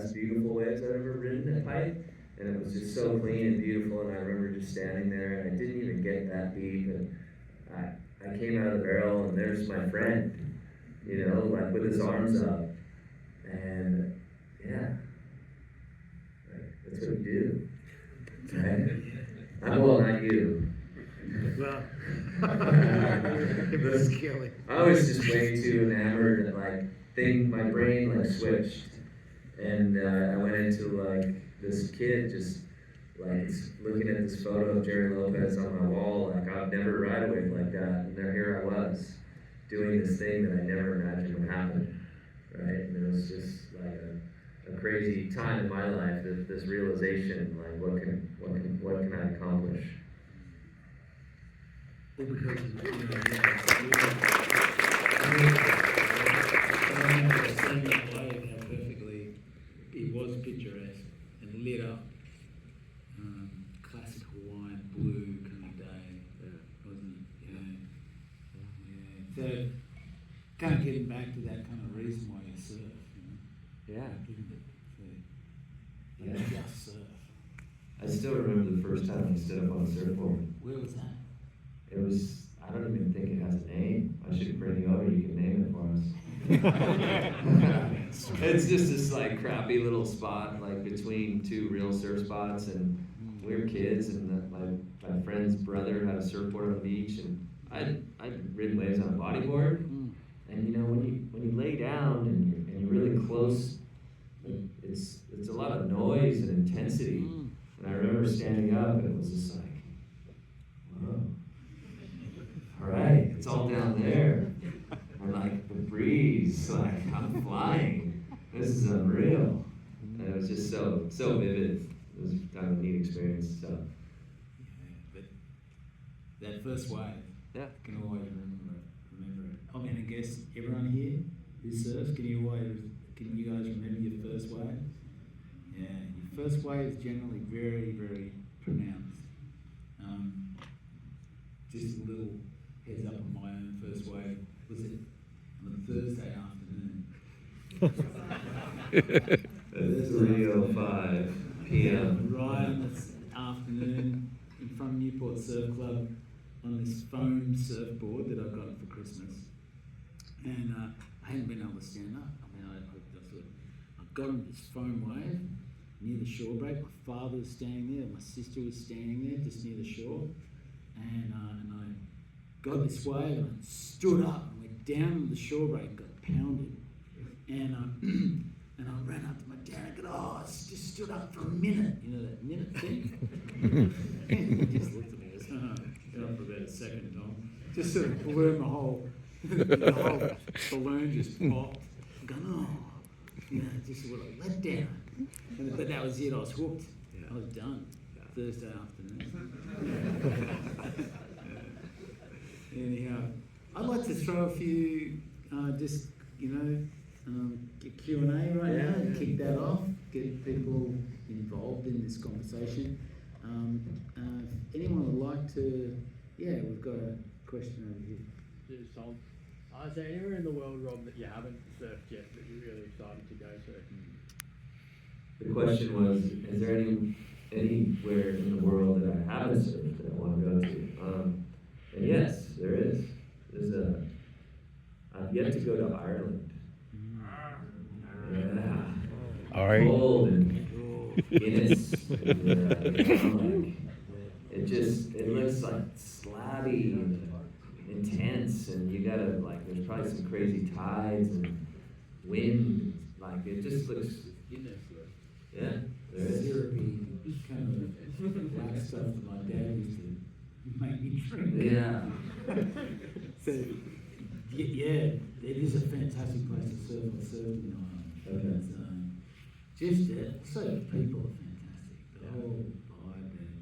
best beautiful waves I've ever ridden at Pike. And it was just so clean and beautiful, and I remember just standing there, and I didn't even get that deep, and I came out of the barrel, and there's my friend, you know, like with his arms up, and yeah, like, that's what you do, right? Well, not you. Well, I was just way too enamored and my brain like switched, and I went into like this kid just like looking at this photo of Jerry Lopez on my wall, like I'd never ride a wave like that, and there here I was doing this thing that I never imagined would happen, right? And it was just like a crazy time in my life, this realization, like what can I accomplish? Well, because seeing that wave, how perfectly it was picturesque and lit up, classic Hawaiian blue kind of day, wasn't it? Yeah. So, kind of getting back to that kind of reason why you surf, you know? Yeah. Isn't it? So, Yeah. just surf. I still remember the first time I stood up on a surfboard. Where was that? It was, I don't even think it has a name. I should bring you over, you can name it for us. It's just this like crappy little spot like between two real surf spots, and we were kids, and my friend's brother had a surfboard on the beach, and I'd ridden waves on a bodyboard, and you know when you lay down and you're really close, it's a lot of noise and intensity, and I remember standing up and it was just like, whoa. All right, it's all down there. And like the breeze, like I'm flying. This is unreal. And it was just so vivid. It was kind of a neat experience. So. Yeah, but that first wave, Yeah. I can always remember it. I mean, I guess everyone here who surfs, can you guys remember your first wave? Yeah, your first wave is generally very, very pronounced. Just a little heads up on my own first wave. Was it on a Thursday afternoon? It's 3:05 p.m. Right on this afternoon in front of Newport Surf Club on this foam surfboard that I got for Christmas. And I hadn't been able to stand up. I mean, I thought, I got on this foam wave near the shore break. My father was standing there, my sister was standing there just near the shore. And I got this wave and I stood up and went down the shore break and got pounded. And I ran up to my dad and go, oh, I just stood up for a minute, you know, that minute thing. And he just looked at me and goes, get up for about a second, Tom. Just sort of blew the whole balloon just popped. I'm going, oh, you know, just what a letdown. But that was it, I was hooked. Yeah. I was done. Thursday afternoon. Anyhow, I'd like to throw a few, just, you know, Q&A right now and kick that off, get people involved in this conversation. If anyone would like to, yeah, we've got a question over here. Cheers, Tom. Is there anywhere in the world, Rob, that you haven't surfed yet that you're really excited to go to? The question was, is there anywhere in the world that I haven't surfed that I want to go to? And yes, there is. I've yet to go to Ireland. Yeah. All right. Cold and Guinness. And, it looks like slabby and intense, and you gotta there's probably some crazy tides and wind. Like it just looks. Yeah, there is. Syrupy kind of black stuff that my dad used to make me drink. Yeah. So, yeah, it is a fantastic place to surf. I surfed in Ireland. Okay. It's so the people are fantastic. The whole vibe there.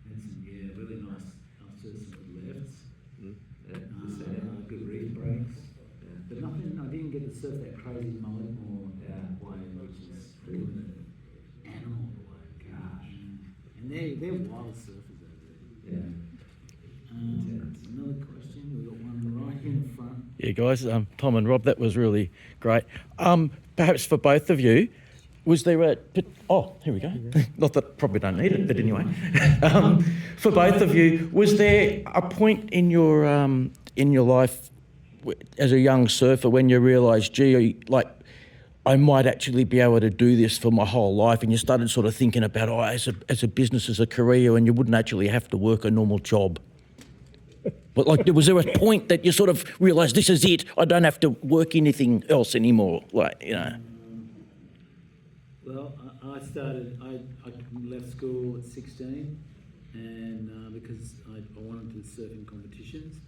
And some, really nice. I've surfed some good lefts. Good reef breaks. Yeah. But nothing, I didn't get to surf that crazy Mulletmore wave, which is really an animal wave. Gosh. And they're wild surfers over there. Yeah. Another question, we've got one right here in front. Yeah, guys, Tom and Rob, that was really great. Perhaps for both of you, was there a... here we go. Not that probably don't need it, but anyway. For both of you, was there a point in your life as a young surfer when you realised, gee, like, I might actually be able to do this for my whole life, and you started sort of thinking about, as a business, as a career, and you wouldn't actually have to work a normal job? But like, was there a point that you sort of realised, this is it, I don't have to work anything else anymore, like, you know? Well, I left school at 16, and because I wanted to surf in competitions,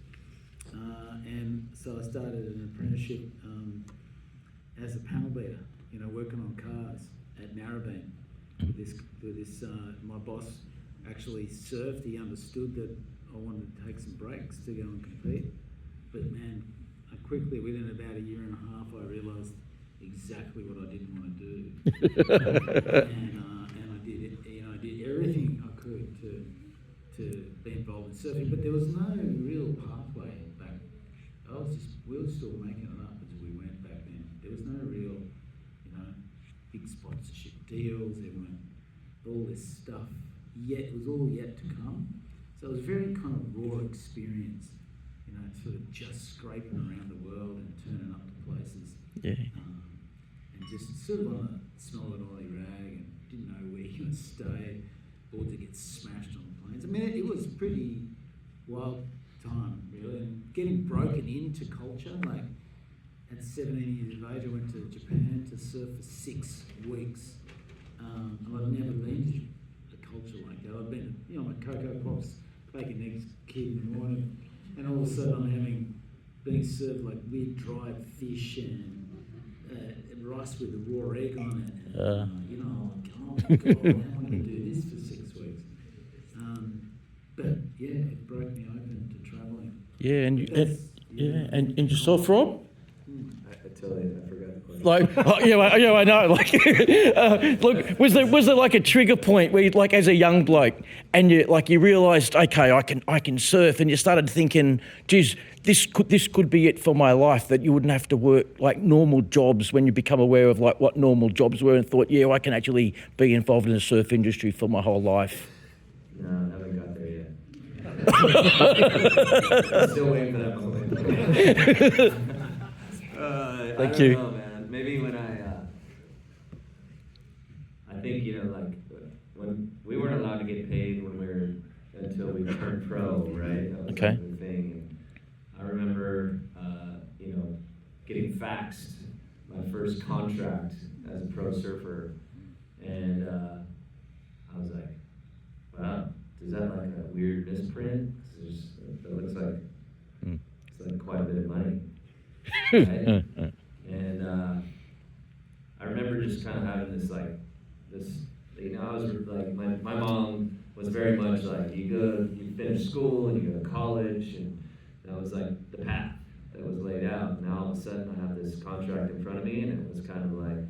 and so I started an apprenticeship as a panel beater, working on cars at Narrabeen. With this, my boss actually surfed. He understood that I wanted to take some breaks to go and compete, but man, quickly within about a year and a half, I realised exactly what I didn't want to do, and I did it. I did everything I could to be involved in surfing, but there was no real pathway back. We were still making it up as we went back then. There was no real, big sponsorship deals. There weren't all this stuff yet. It was all yet to come. So it was a very kind of raw experience, sort of just scraping around the world and turning up to places. Yeah. And just sort of on a smell an oily rag and didn't know where you would stay, boards would get smashed on planes. I mean, it was a pretty wild time, really. And getting broken into culture, like at 17 years of age, I went to Japan to surf for 6 weeks. And I'd never been to a culture like that. I'd been, my Cocoa Pops, bacon eggs kid in the morning, and all of a sudden being served like weird dried fish and rice with a raw egg on it. And, oh my God, I want to do this for 6 weeks. But yeah, it broke me open to travelling. Yeah, and yourself, Rob? I totally forgot the question. Like, I know. Like, look, was there like a trigger point where, you, like, as a young bloke, and you realised, okay, I can surf, and you started thinking, geez, this could be it for my life, that you wouldn't have to work like normal jobs when you become aware of like what normal jobs were, and thought, yeah, I can actually be involved in the surf industry for my whole life. No, I haven't got there yet. I'm still waiting for that moment. Thank I you. don't know, man. Maybe when I think, when we weren't allowed to get paid until we turned pro, right? That was Okay. like the thing. And I remember, getting faxed my first contract as a pro surfer, and I was like, wow, is that like a weird misprint? That looks like it's like quite a bit of money. Right? And I remember just kind of having this, I was like, my mom was very much like, you finish school and you go to college, and that was like the path that was laid out. And now all of a sudden I have this contract in front of me, and it was kind of like,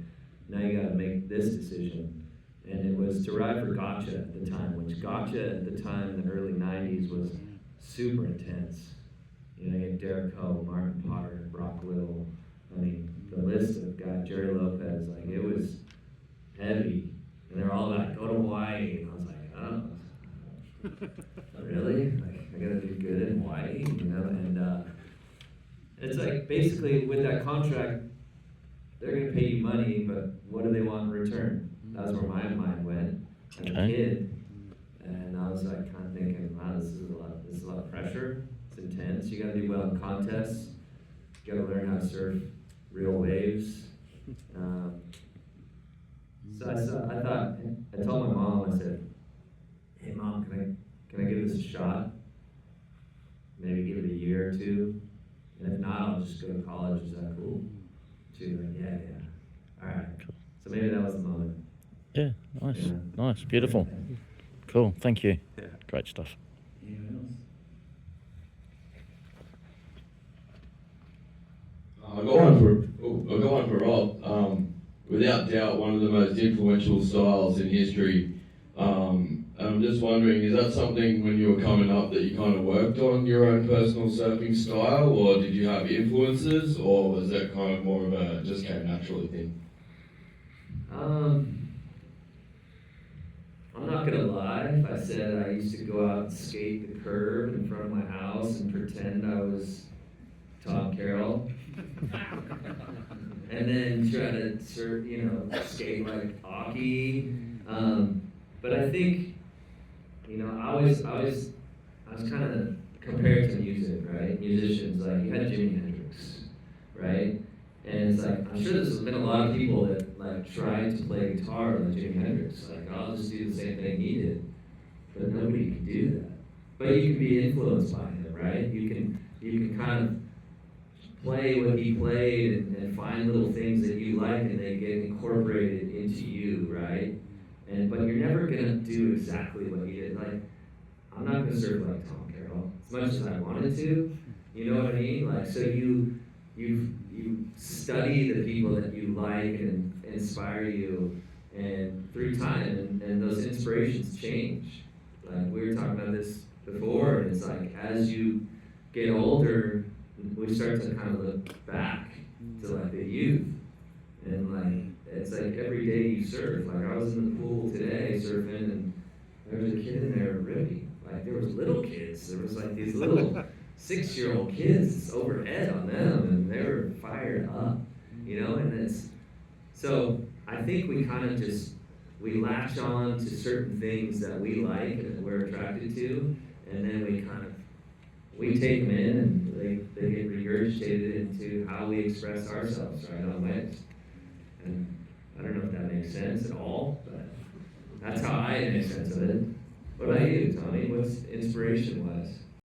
now you got to make this decision. And it was to ride for Gotcha at the time, which Gotcha at the time in the early 90s was super intense. You had Derek Ho, Martin Potter, Brock Little. I mean, the list of guys, Jerry Lopez, like, it was heavy. And they're all like, go to Hawaii. And I was like, oh, really? Like, I gotta do good in Hawaii, And it's like, basically, with that contract, they're gonna pay you money, but what do they want in return? That's where my mind went as a kid. And I was like, kind of thinking, wow, this is a lot of pressure. It's intense. You gotta do well in contests. You gotta learn how to surf real waves. So I told my mom, I said, hey Mom, can I give this a shot? Maybe give it a year or two. And if not, I'll just go to college. Is that cool? She was like, yeah. All right. So maybe that was the moment. Yeah, nice, Yeah. nice, beautiful. Cool, thank you. Yeah. Great stuff. Anyone else? I'll go on for Rob. Without doubt, one of the most influential styles in history. I'm just wondering, is that something when you were coming up that you kind of worked on your own personal surfing style, or did you have influences, or was that kind of more of a just came naturally thing? I'm not gonna lie, if I said I used to go out and skate the curb in front of my house and pretend I was Tom Carroll. And then try to skate like Aki. But I think, I was kind of compared to music, right? Musicians, like you had Jimi Hendrix, right? And it's like, I'm sure there's been a lot of people that like tried to play guitar like Jimi Hendrix. Like, I'll just do the same thing he did. But nobody can do that. But you can be influenced by him, right? You can kind of play what he played and find little things that you like and they get incorporated into you, right? But you're never gonna do exactly what he did. Like, I'm not gonna surf like Tom Carroll as much as I wanted to. You know what I mean? Like, so you study the people that you like and inspire you, and through time, and those inspirations change. Like we were talking about this before, and it's like as you get older, we start to kind of look back to like the youth, and like it's like every day you surf. Like I was in the pool today surfing, and there was a kid in there ripping. Like there was little kids. There was like these little 6-year-old kids overhead on them, and they were fired up, And it's so I think we kind of we latch on to certain things that we like and that we're attracted to, and then we take them in, and they get regurgitated into how we express ourselves, right, on waves. And I don't know if that makes sense at all, but that's how I make sense of it. What about you, Tommy? What's inspiration-wise?